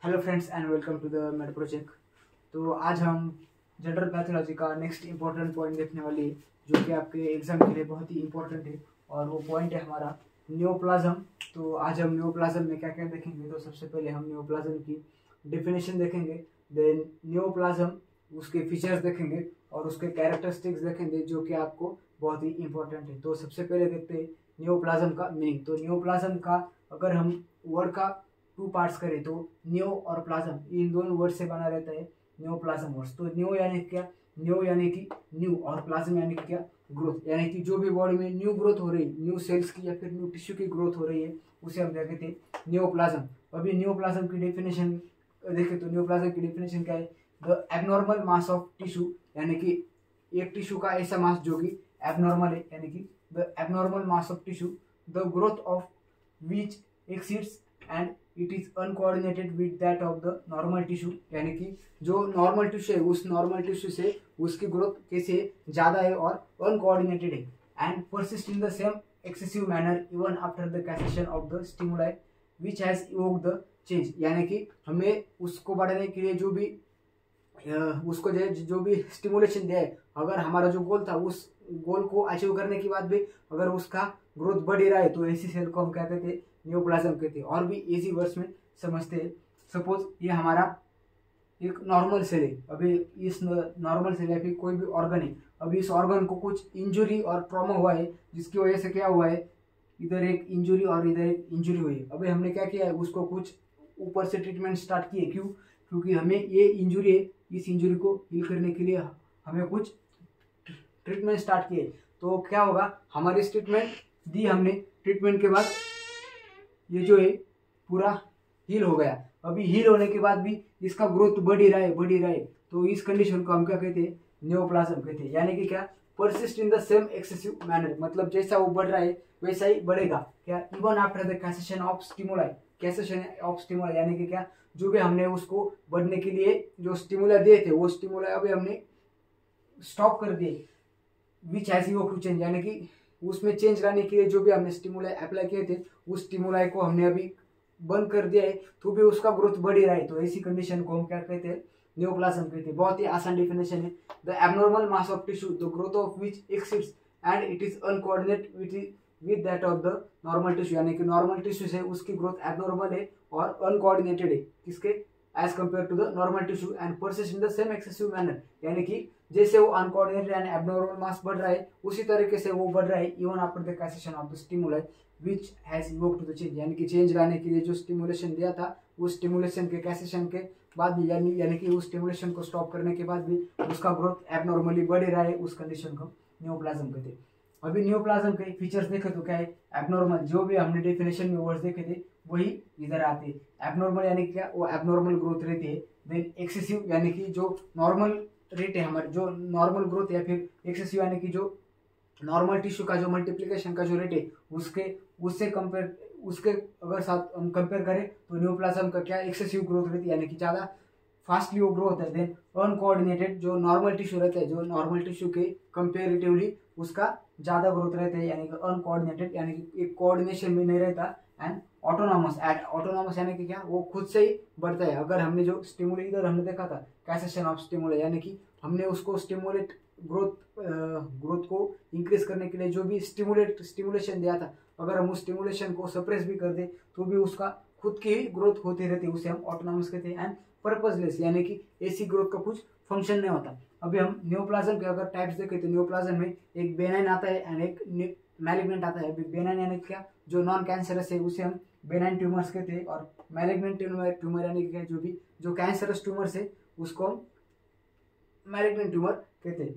Hello friends and welcome to the med project. तो आज हम जनरल पैथोलॉजी का नेक्स्ट इंपॉर्टेंट पॉइंट देखने वाले हैं, जो कि आपके एग्जाम के लिए बहुत ही इंपॉर्टेंट है। और वो पॉइंट है हमारा नियोप्लाज्म। तो आज हम नियोप्लाज्म में क्या क्या देखेंगे। तो सबसे पहले हम नियोप्लाज्म की डेफिनेशन देखेंगे, देन नियोप्लाज्म उसके फीचर्स देखेंगे और उसके कैरेक्टरिस्टिक्स देखेंगे, जो कि आपको बहुत ही इंपॉर्टेंट है। तो सबसे पहले देखते हैं नियोप्लाज्म का मीनिंग। तो नियोप्लाज्म का अगर हम वर्ड का टू पार्ट्स करें तो नियो और प्लाज्म, इन दोनों वर्ड से बना रहता है नियोप्लाज्म वर्ड्स। तो नियो यानी क्या, नियो यानी कि न्यू, और प्लाज्म यानी कि क्या, ग्रोथ। यानी कि जो भी बॉडी में न्यू ग्रोथ हो रही है, न्यू सेल्स की या फिर न्यू टिश्यू की ग्रोथ हो रही है, उसे हम क्या कहते हैं, नियोप्लाज्म। अभी नियोप्लाज्म की डेफिनेशन देखें तो नियोप्लाज्म की डेफिनेशन क्या है, the abnormal mass of tissue, यानी कि एक टिश्यू का ऐसा मास जो कि एबनॉर्मल है, यानी कि the abnormal mass of tissue the growth of which exceeds and it is uncoordinated with that of the normal tissue. यानी कि जो नॉर्मल टिश्यू है, उस नॉर्मल टिश्यू से उसकी ग्रोथ कैसे ज़्यादा है और अनकोऑर्डिनेटेड है, and persist in the same excessive manner even after the cassation of the stimuli which has evoked the change. यानी कि हमें उसको बढ़ाने के लिए जो भी उसको जो भी स्टिमुलेशन दिया है, अगर हमारा जो गोल था उस गोल को अचीव करने के बाद भी अगर उसका ग्रोथ बढ़ ही रहा है, तो ऐसी सेल को हम क्या कहते हैं, नियोप्लाज्म कहते हैं। और भी इजी वर्ड्स में समझते हैं। सपोज ये हमारा एक नॉर्मल सेल है, अभी इस नॉर्मल सेल या फिर कोई भी ऑर्गन है, अभी इस ऑर्गन को कुछ इंजुरी और ट्रॉमा हुआ है, जिसकी वजह से क्या हुआ है, इधर एक इंजुरी और इधर एक इंजुरी हुई है। अभी हमने क्या किया है, उसको कुछ ऊपर से ट्रीटमेंट स्टार्ट किए। क्यों? क्योंकि हमें ये इंजुरी है, इस इंजुरी को हील करने के लिए हमें कुछ ट्रीटमेंट स्टार्ट किए। तो क्या होगा, हमारी ट्रीटमेंट दी हमने, ट्रीटमेंट के बाद ये जो है पूरा हील हो गया। अभी हील होने के बाद भी इसका ग्रोथ बढ़ ही रहा है, तो इस कंडीशन को हम क्या कहते हैं, नियोप्लाज्म कहते हैं। यानी कि क्या, persist in the same excessive manner, मतलब जैसा वो बढ़ रहा है वैसा ही बढ़ेगा। क्या, even after the cassation of stimuli. Cassation of stimuli यानी कि क्या, जो भी हमने उसको बढ़ने के लिए जो स्टिमुलाई दिए थे, वो स्टिमुलाई अभी हमने स्टॉप कर दिए। विच हैज इवोक्ड चेंज, यानी कि उसमें चेंज लाने के लिए जो भी हमने स्टिमुलाई अप्लाई किए थे, उस स्टिमुलाई को हमने अभी बंद कर दिया है, तो भी उसका ग्रोथ बढ़ ही रहा है। तो ऐसी कंडीशन को हम क्या कहते हैं, नियोप्लाज्म कहते हैं। बहुत ही आसान डेफिनेशन है, the abnormal mass of tissue the growth of which exceeds and it is uncoordinate with that of the normal tissue. यानी कि नॉर्मल टिश्यू से उसकी ग्रोथ एबनॉर्मल है और अनकोऑर्डिनेटेड है, किसके, as compared to the normal tissue, and persist in the same excessive manner. यानी कि जैसे वो अनकोऑर्डिनेटेड एंड एबनॉर्मल मास बढ़ रहा है, उसी तरीके से वो बढ़ रहा है even after the cassation of the stimuli which has evoked the change. यानी कि चेंज लाने के लिए जो स्टिमुलेशन दिया था, उस स्टिमुलेशन के कैसेशन के बाद भी, यानी कि उस स्टिमुलेशन को स्टॉप करने के बाद भी उसका ग्रोथ एबनॉर्मली बढ़ रहा है, उस कंडीशन को नियोप्लाज्म कहते हैं। अभी नियोप्लाज्म के फीचर्स देखे तो क्या है, एबनॉर्मल, जो भी हमने डेफिनेशन में वर्ड्स देखे थे वही इधर आते हैं। एबनॉर्मल यानी क्या, वो एबनॉर्मल ग्रोथ रहती है। देन एक्सेसिव यानी कि जो नॉर्मल रेट है हमारे, जो नॉर्मल ग्रोथ, या फिर एक्सेसिव यानी कि जो नॉर्मल टिश्यू का जो मल्टीप्लिकेशन का जो रेट है, उसके अगर साथ हम कंपेयर करें तो नियोप्लाज्म का क्या, एक्सेसिव ग्रोथ रहती है, यानी कि ज़्यादा फास्टली वो ग्रो होता है। देन अनकोऑर्डिनेटेड, जो नॉर्मल टिश्यू रहता है, जो नॉर्मल टिश्यू के कंपेरेटिवली उसका ज़्यादा ग्रोथ रहता है, यानी कि अनकोऑर्डिनेटेड, यानी कि एक कोऑर्डिनेशन में नहीं रहता। एंड ऑटोनॉमस, ऑटोनॉमस यानी कि क्या, वो खुद से ही बढ़ता है। अगर हमने जो स्टिमुलेट इधर हमने देखा था कैसेशन ऑफ स्टिमुलेट, यानी कि हमने उसको स्टिमुलेट ग्रोथ को इंक्रीज करने के लिए जो भी स्टिमुलेशन दिया था, अगर हम उस स्टिमुलेशन को सप्रेस भी कर दे तो भी उसका खुद की ही ग्रोथ होती रहती है, उसे हम ऑटोनॉमस कहते हैं। एंड पर्पजलेस, यानी कि ऐसी ग्रोथ का कुछ फंक्शन नहीं होता। अभी हम नियोप्लाज्म के अगर टाइप्स देखें तो नियोप्लाज्म में एक बेनाइन आता है एंड एक मैलिग्नेंट आता है। अभी बेनाइन यानी क्या, जो नॉन कैंसरस है उसे हम बेनाइन ट्यूमर्स कहते हैं, और मैलिग्नेंट ट्यूमर यानी क्या, जो कैंसरस ट्यूमर्स है उसको हम मैलिग्नेंट ट्यूमर कहते हैं।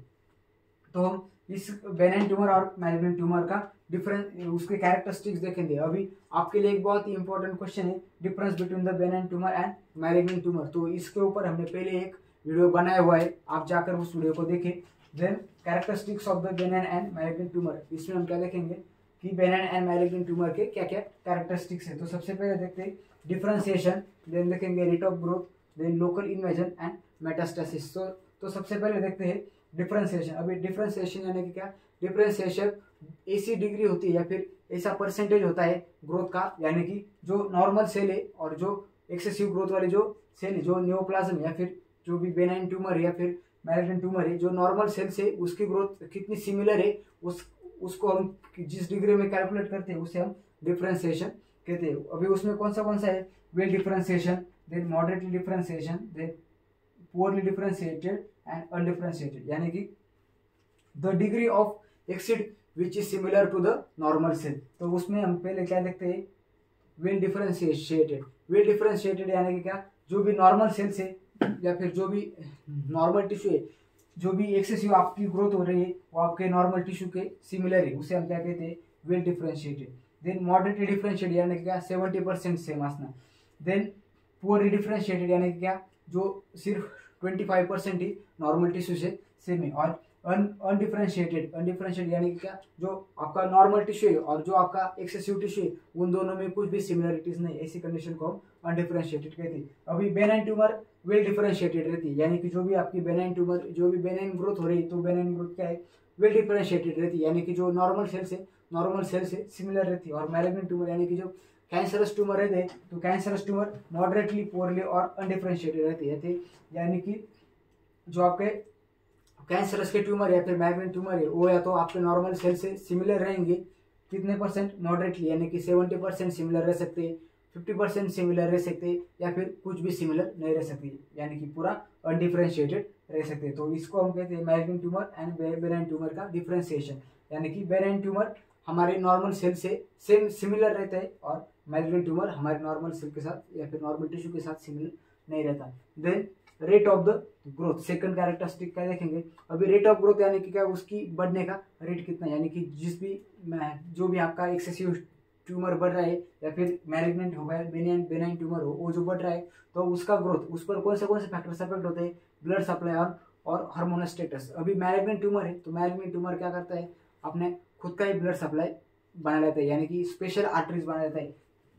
तो हम इस बेनाइन ट्यूमर और मैलिग्नेंट ट्यूमर का डिफरेंस, उसके कैरेक्टरिस्टिक्स देखेंगे। अभी आपके लिए एक बहुत ही इंपॉर्टेंट क्वेश्चन है, difference between the benign tumour and malignant tumour. तो इसके ऊपर हमने पहले एक वीडियो बनाया हुआ है, आप जाकर उस वीडियो को देखें। Then characteristics of the benign and malignant tumour, इसमें हम क्या देखेंगे कि बेनाइन एंड मैलिग्नेंट ट्यूमर के क्या क्या कैरेक्टरिस्टिक्स है। तो सबसे पहले देखते हैं डिफरेंशिएशन, देन देखेंगे rate of growth, then local invasion and metastasis. तो सबसे पहले देखते हैं डिफरेंशिएशन। अभी डिफरेंशिएशन यानी कि क्या, डिफरेंशिएशन ऐसी डिग्री होती है या फिर ऐसा परसेंटेज होता है ग्रोथ का, यानी कि जो नॉर्मल सेल है और जो एक्सेसिव ग्रोथ वाले जो सेल, जो नियोप्लाज्म या फिर जो भी बेनाइन ट्यूमर या फिर मैलिग्नेंट ट्यूमर है, जो नॉर्मल सेल से उसकी ग्रोथ कितनी सिमिलर है उसको हम जिस डिग्री में कैलकुलेट करते हैं उसे हम डिफरेंशिएशन कहते हैं। अभी उसमें कौन सा है, well differentiation, then moderately differentiation, then poorly differentiated and undifferentiated, यानी कि the degree of exceed which is similar to the normal cell. तो उसमें हम पहले क्या देखते हैं, वेल डिफरेंशिएटेड। वेल डिफरेंशिएटेड यानी कि क्या, जो भी नॉर्मल सेल से या फिर जो भी नॉर्मल टिश्यू है, जो भी एक्सेसिव आपकी ग्रोथ हो रही है वो आपके नॉर्मल टिश्यू के सिमिलर है, उसे हम क्या कहते हैं, well differentiated. Then moderately differentiated यानी कि क्या, 70% सेम आसना। देन पुअरली डिफरेंशिएटेड यानी कि क्या, जो सिर्फ 25% ही नॉर्मल टिश्यू से सेम है। और अनडिफरेंशिएटेड यानी कि क्या, जो आपका नॉर्मल टिश्यू है और जो आपका एक्सेसिव टिश्यू है उन दोनों में कुछ भी सिमिलरिटीज नहीं, ऐसी कंडीशन को हम अनडिफरेंशिएटेड कहते हैं। अभी बेनाइन ट्यूमर वेल डिफरेंशिएटेड रहती है, यानी कि जो भी आपकी बेनाइन ट्यूमर, जो भी बेनाइन ग्रोथ हो रही है, तो बेनाइन ग्रोथ क्या है, वेल डिफरेंशिएटेड रहती है, यानी कि जो नॉर्मल सेल से सिमिलर रहती है। और मैलिग्नेंट ट्यूमर यानी कि जो कैंसरस ट्यूमर रहते हैं, तो कैंसरस ट्यूमर मॉडरेटली, पुअरली और अनडिफरेंशिएटेड रहती है, यानी कि जो आपके कैंसरस के ट्यूमर या फिर मैलिग्नेंट ट्यूमर है वो या तो आपके नॉर्मल सेल से सिमिलर रहेंगे, कितने परसेंट, मॉडरेटली, यानी कि 70% सिमिलर रह सकते हैं, 50% सिमिलर रह सकते हैं, या फिर कुछ भी सिमिलर नहीं रह सकती, यानी कि पूरा अनडिफरेंशिएटेड रह सकते हैं। तो इसको हम कहते हैं malignant tumour and benign tumour का डिफरेंशिएशन, यानी कि बेनाइन ट्यूमर हमारे नॉर्मल सेल से सेम सिमिलर रहता है और मैलिग्नेंट ट्यूमर हमारे नॉर्मल सेल के साथ या फिर नॉर्मल टिश्यू के साथ सिमिलर नहीं रहता। Then rate of the growth, second characteristic क्या देखेंगे, अभी रेट ऑफ ग्रोथ यानी कि क्या, उसकी बढ़ने का रेट कितना, यानी कि जो भी आपका एक्सेसिव ट्यूमर बढ़ रहा है या फिर मैलिग्नेंट हो गया, बेनाइन ट्यूमर हो, वो जो बढ़ रहा है तो उसका ग्रोथ, उस पर कौन से फैक्टर्स अफेक्ट होते हैं, ब्लड सप्लाई और हार्मोनल स्टेटस। अभी मैलिग्नेंट ट्यूमर है तो मैलिग्नेंट ट्यूमर क्या करता है, अपने खुद का ही ब्लड सप्लाई बना लेता है, यानी कि स्पेशल आर्टरीज बना लेता है,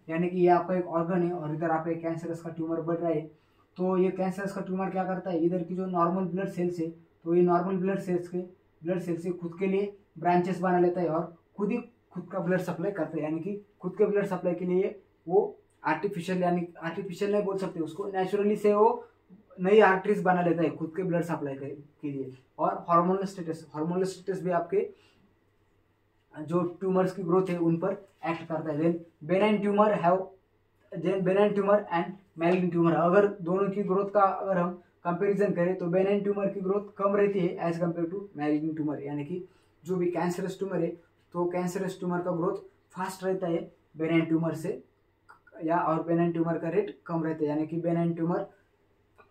यानी कि ये आपका एक ऑर्गन है और इधर आपका कैंसरस का ट्यूमर बढ़ रहा है, तो ये कैंसरस का ट्यूमर क्या करता है, इधर की जो नॉर्मल ब्लड सेल्स है, तो ये नॉर्मल ब्लड सेल्स से खुद के लिए ब्रांचेस बना लेता है और खुद का ब्लड सप्लाई करता है, यानी कि खुद के ब्लड सप्लाई के लिए वो आर्टिफिशियल नहीं बोल सकते उसको, नेचुरली से वो नई आर्टरीज बना लेता है खुद के ब्लड सप्लाई के लिए। और हार्मोनल स्टेटस भी आपके जो ट्यूमर्स की ग्रोथ है उन पर एक्ट करता है। Then benign tumour and malignant tumour, अगर दोनों की ग्रोथ का अगर हम कंपैरिजन करें तो बेनाइन ट्यूमर की ग्रोथ कम रहती है as compare to malignant tumour, यानी कि जो भी कैंसरस ट्यूमर है तो कैंसरस ट्यूमर का ग्रोथ फास्ट रहता है बेनाइन ट्यूमर से, और बेनाइन ट्यूमर का रेट कम रहता है, यानी कि बेनाइन ट्यूमर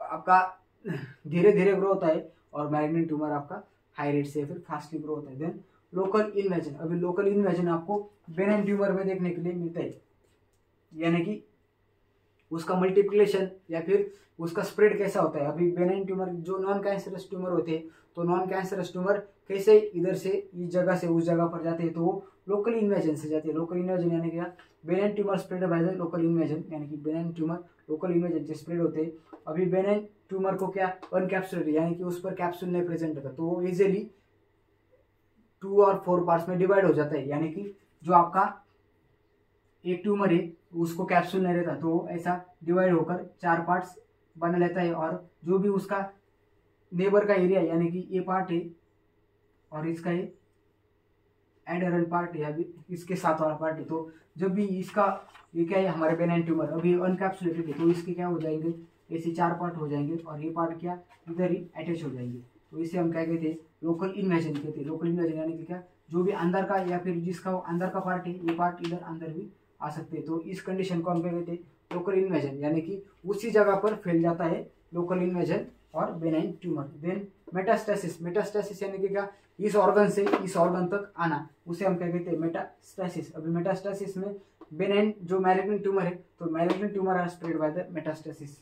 आपका धीरे धीरे ग्रो होता है और मैलिग्नेंट ट्यूमर आपका हाई रेट से फिर फास्टली ग्रो होता है। देन लोकल इन्वेजन, अभी लोकल इन्वेजन आपको बेनाइन ट्यूमर में देखने के लिए मिलता है, यानी कि उसका मल्टीप्लिकेशन या फिर उसका स्प्रेड कैसा होता है। अभी बेनाइन ट्यूमर जो नॉन कैंसरस ट्यूमर होते हैं, तो नॉन कैंसरस ट्यूमर कैसे इधर से इस जगह से उस जगह पर जाते हैं, तो वो लोकल इन्वेजन से जाते हैं। लोकल इन्वेजन यानी क्या, benign tumour spread by the local invasion, यानी कि बेनाइन ट्यूमर लोकल इन्वेजन से स्प्रेड होते हैं। अभी बेनाइन ट्यूमर को क्या, अनकैप्सुलेटेड, यानी कि उस पर कैप्सूल नहीं प्रेजेंट होता, तो वो इजिली 2 और 4 पार्ट्स में डिवाइड हो जाता है, यानी कि जो आपका एक ट्यूमर है उसको कैप्सूल नहीं रहता, तो ऐसा डिवाइड होकर 4 पार्ट्स बना लेता है। और जो भी उसका नेबर का एरिया, यानी कि ये पार्ट है और इसका ये एडहेरेंट पार्ट है, अभी इसके साथ वाला पार्ट है, तो जब भी इसका ये क्या है, हमारे बेनाइन ट्यूमर अभी अनकैप्सुलेटेड है, तो इसके क्या हो जाएंगे, ऐसे 4 पार्ट हो जाएंगे और ये पार्ट क्या इधर ही अटैच हो जाएंगे, तो इसे हम क्या कहते हैं, लोकल इन्वेजन कहते हैं। लोकल इन्वेजन यानी कि क्या, जो भी अंदर का या फिर जिसका अंदर का पार्ट है, ये पार्ट इधर अंदर भी आ सकते हैं, तो इस कंडीशन को हम क्या कहते हैं, लोकल इन्वेजन, यानी कि उसी जगह पर फैल जाता है लोकल इन्वेजन और बेनाइन ट्यूमर। देन मेटास्टेसिस यानी कि क्या, इस ऑर्गन से इस ऑर्गन तक आना, उसे हम क्या कहते हैं, मेटास्टेसिस। अभी मेटास्टेसिस में बेनाइन जो मैलिग्नेंट ट्यूमर है, तो malignant tumour are spread by the metastasis.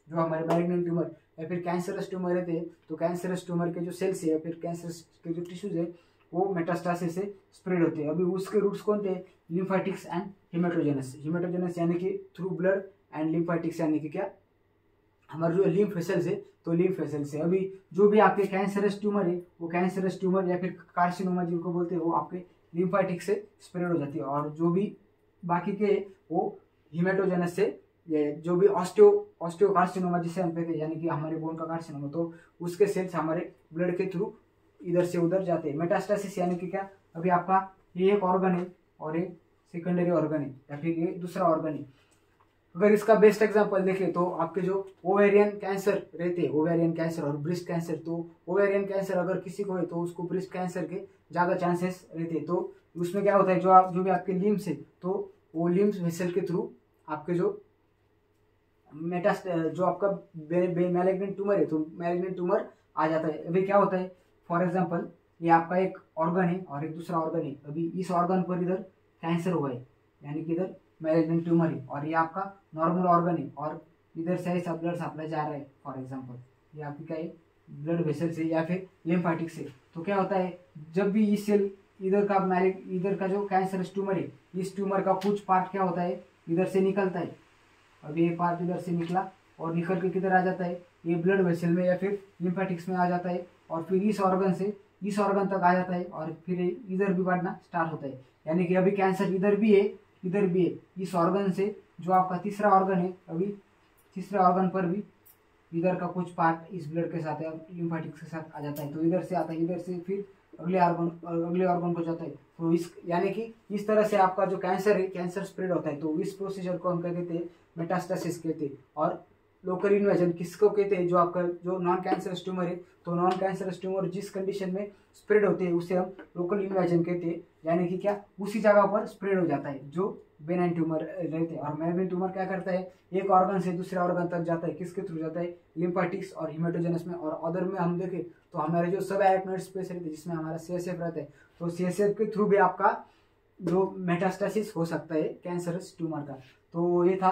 जो हमारे मैलिग्नेंट ट्यूमर या फिर कैंसरस ट्यूमर रहते हैं, तो कैंसरस ट्यूमर के जो सेल्स है या फिर कैंसरस के जो टिश्यूज है वो मेटास्टेसिस से स्प्रेड होते हैं। अभी उसके रूट्स कौन थे, लिम्फेटिक्स एंड हिमेटोजेनस यानी कि थ्रू ब्लड, एंड लिम्फेटिक्स यानी कि क्या, हमारे जो लिम्फ वेसल्स है, तो लिम्फ वेसल्स से। अभी जो भी आपके कैंसरस ट्यूमर है, वो कैंसरस ट्यूमर या फिर कार्सिनोमा जिनको बोलते हैं, वो आपके लिम्फेटिक्स से स्प्रेड हो जाती है, और जो भी बाकी के वो हिमेटोजेनस से ये जो भी ऑस्टियो कार्सिनोमा जिसे हम कहते हैं, यानी कि हमारे बोन का कार्सिनोमा, तो उसके सेल्स हमारे ब्लड के थ्रू इधर से उधर जाते हैं। मेटास्टेसिस यानी कि क्या, अभी आपका ये एक ऑर्गन है और एक सेकेंडरी ऑर्गन है या फिर ये दूसरा ऑर्गन है। अगर इसका बेस्ट एग्जांपल देखें तो आपके जो ओवेरियन कैंसर रहते हैं, ओवेरियन कैंसर और ब्रेस्ट कैंसर, तो ओवेरियन कैंसर अगर किसी को है तो उसको ब्रेस्ट कैंसर के ज़्यादा चांसेस रहते हैं। तो उसमें क्या होता है, जो भी आपके लिम्स है, तो वो लिम्स वेसल के थ्रू आपके जो जो आपका मैलिग्नेंट ट्यूमर है, तो मैलिग्नेंट ट्यूमर आ जाता है। अभी क्या होता है, फॉर एग्जांपल ये आपका एक ऑर्गन है और एक दूसरा ऑर्गन है, अभी इस ऑर्गन पर इधर कैंसर हुआ है, यानी कि इधर मैलिग्नेंट ट्यूमर है, और ये आपका नॉर्मल ऑर्गन है और इधर से ऐसा ब्लड सप्लाई जा रहा है। फॉर एग्जांपल ये आपकी क्या है, ब्लड वेसल से या फिर लिम्फेटिक से। तो क्या होता है, जब भी इस सेल इधर का जो कैंसरस ट्यूमर है, इस ट्यूमर का कुछ पार्ट क्या होता है, इधर से निकलता है। अभी एक पार्ट इधर से निकला और निकल के किधर आ जाता है, ये ब्लड वेसल में या फिर लिम्फेटिक्स में आ जाता है, और फिर इस ऑर्गन से इस ऑर्गन तक आ जाता है, और फिर इधर भी बढ़ना स्टार्ट होता है। यानी कि अभी कैंसर इधर भी है, इधर भी है। इस ऑर्गन से जो आपका तीसरा ऑर्गन है, अभी तीसरे ऑर्गन पर भी इधर का कुछ पार्ट इस ब्लड के साथ या लिम्फेटिक्स के साथ आ जाता है, तो इधर से आता है, इधर से फिर अगले ऑर्गन को जाता है। तो इस यानी कि इस तरह से आपका जो कैंसर है, कैंसर स्प्रेड होता है। तो इस प्रोसीजर को हम क्या कहते हैं, मेटास्टेसिस कहते हैं। और लोकल इन्वेजन किसको कहते हैं, जो आपका जो नॉन कैंसरस ट्यूमर है, तो नॉन कैंसरस ट्यूमर जिस कंडीशन में स्प्रेड होते हैं उसे हम लोकल इन्वेजन कहते हैं। यानी कि क्या, उसी जगह पर स्प्रेड हो जाता है जो बेनाइन ट्यूमर रहते हैं। और मैलिग्नेंट ट्यूमर क्या करता है, एक ऑर्गन से दूसरे ऑर्गन तक जाता है, किसके थ्रू जाता है, लिम्फेटिक्स और हिमेटोजेनस में। और अदर में हम देखें तो हमारे जो सब एराक्नोइड स्पेस रहते हैं, जिसमें हमारा CSF रहता है, तो CSF के थ्रू भी आपका जो मेटास्टेसिस हो सकता है कैंसरस ट्यूमर का। तो ये था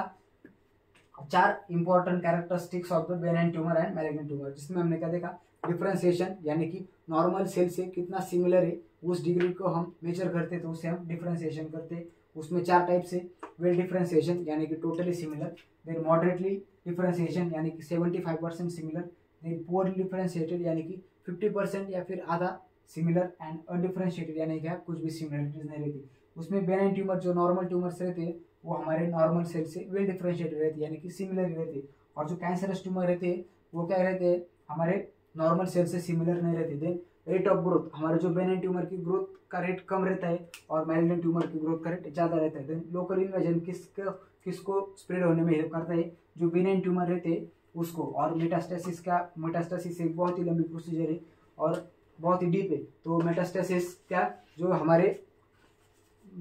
4 important characteristics of the benign tumour and malignant tumour, जिसमें हमने क्या देखा, डिफरेंशिएशन, यानी कि नॉर्मल सेल से कितना सिमिलर है उस डिग्री को हम मेजर करते, तो उसे हम डिफरेंशिएशन करते। उसमें 4 टाइप से, वेल डिफरेंशिएशन यानी कि totally similar, then moderately differentiation यानी कि 75% सिमिलर, देन पुअरली डिफरेंशिएटेड यानी कि 50% या फिर आधा सिमिलर, एंड अनडिफरेंशिएटेड यानी क्या, कुछ भी सिमिलरिटीज नहीं रहती। उसमें बेनाइन ट्यूमर जो नॉर्मल ट्यूमर्स रहते हैं वो हमारे नॉर्मल सेल से वेल डिफरेंशिएटेड रहती है, यानी कि सिमिलर ही रहती है। और जो कैंसरस ट्यूमर रहते हैं वो क्या रहते हैं, हमारे नॉर्मल सेल से सिमिलर नहीं रहते। देन रेट ऑफ ग्रोथ, हमारे जो बेनाइन ट्यूमर की ग्रोथ का रेट कम रहता है और मैलिग्नेंट ट्यूमर की ग्रोथ का रेट ज़्यादा रहता है। देन लोकल इन्वेजन किसको स्प्रेड होने में हेल्प करता है, जो बेनाइन ट्यूमर रहते हैं उसको। और मेटास्टेसिस एक बहुत ही लंबी प्रोसीजर है और बहुत ही डीप है। तो मेटास्टेसिस क्या, जो हमारे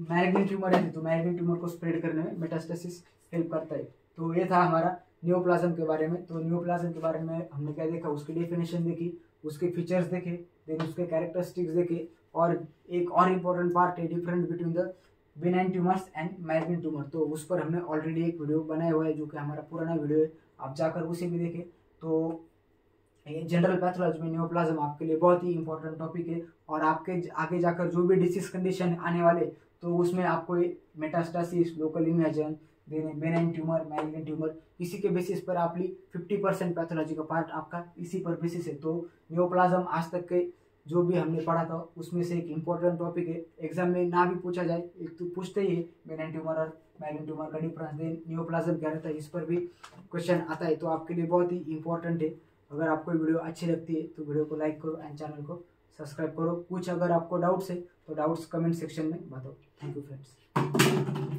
मैलिग्नेंट ट्यूमर है, तो मैलिग्नेंट ट्यूमर को स्प्रेड करने में मेटास्टेसिस हेल्प करता है। तो ये था हमारा नियोप्लाज्म के बारे में। तो नियोप्लाज्म के बारे में हमने क्या देखा, उसकी डेफिनेशन देखी, उसके फीचर्स देखे, देन उसके कैरेक्टरिस्टिक्स देखे, और एक और इम्पोर्टेंट पार्ट है difference between the benign tumours and malignant tumour. तो उस पर हमने ऑलरेडी एक वीडियो बनाया हुआ है, जो कि हमारा पुराना वीडियो है, आप जाकर उसे भी देखें। तो जनरल पैथोलॉजी में नियोप्लाज्म आपके लिए बहुत ही इंपॉर्टेंट टॉपिक है, और आपके आगे जाकर जो भी डिसीज कंडीशन आने वाले, तो उसमें आपको metastasis, local invasion, benign tumour, malignant tumour, इसी के बेसिस पर आपकी 50% पैथोलॉजी का पार्ट आपका इसी पर बेसिस है। तो नियोप्लाज्म आज तक के जो भी हमने पढ़ा था उसमें से एक इम्पोर्टेंट टॉपिक है। एग्जाम में ना भी पूछा जाए, एक तो पूछते ही है बेनाइन ट्यूमर और मैलिग्नेंट ट्यूमर का डिफरेंस, देन नियोप्लाज्म क्या रहता है, इस पर भी क्वेश्चन आता है। तो आपके लिए बहुत ही इंपॉर्टेंट है। अगर आपको वीडियो अच्छी लगती है तो वीडियो को लाइक करो एंड चैनल को सब्सक्राइब करो। कुछ अगर आपको डाउट्स है तो डाउट्स कमेंट सेक्शन में बताओ। Thank you friends.